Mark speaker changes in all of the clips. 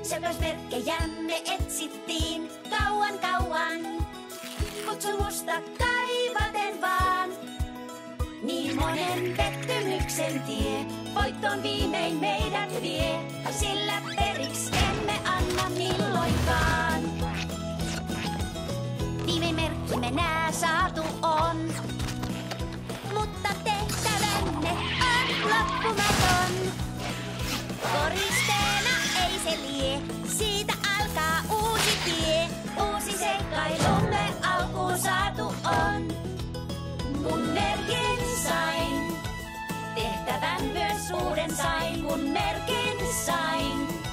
Speaker 1: Selkäysmerkkejämme etsittiin kauan kauan. Kutsumusta kaivaten vaan. Niin monen pettymyksen tie voittoon viimein meidät vie. Sillä periksi emme anna milloinkaan. Viimein merkkimme nää saatu on. Mutta tehtävänne on loppumaton. Koristeena ei se lie, siitä alkaa uusi tie. Uusi seikkailumme alkuun saatu on. Kun merkin sain, tehtävän myös uuden sain. Kun merkin sain,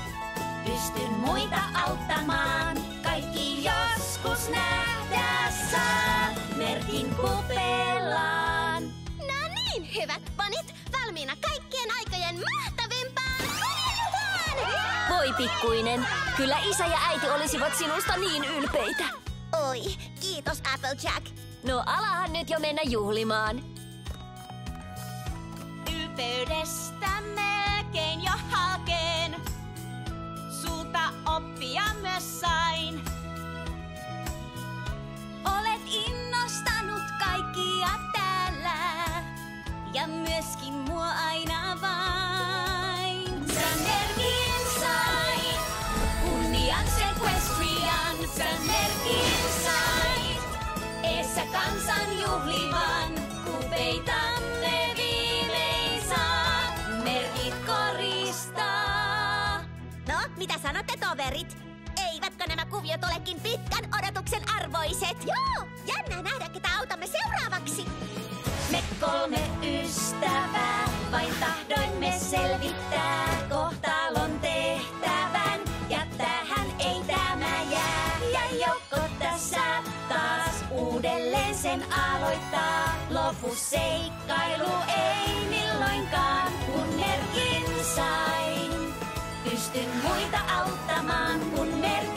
Speaker 1: pystyn muita auttamaan. Kaikki joskus nähdä saa merkin kupelaan.
Speaker 2: No niin, hyvät ponit, valmiina kaikkien aikojen mahtavimpaan urheiluaan!
Speaker 3: Voi pikkuinen, kyllä isä ja äiti olisivat sinusta niin ylpeitä.
Speaker 2: Oi, kiitos Applejack.
Speaker 3: No alahan nyt jo mennä juhlimaan.
Speaker 1: Ylpeydestä melkein jo halkeen. Sulta oppia myös sain. Olet innostanut kaikkia täällä. Ja myöskin mua aina vain. Sä merkin sait. Kunnian sequestrian. Sä merkin sait. Eessä kansan juhlivan. Kupeitamme viimein saa. Merkit koristaa.
Speaker 2: No, mitä sanotte, toverit? Eivätkö nämä kuviot olekin pitkän odotuksen arvoiset? Joo, jännää nähdä, ketä autamme seuraavaksi.
Speaker 1: Me 3 ystävää vain tahdoimme selvittää kohtalon tehtävän. Ja tähän ei tämä jää. Ja joukko tässä taas uudelleen sen aloittaa. Lopu seikkailu ei milloinkaan, kun merkin sain. Pystyn muita auttamaan, kun merkin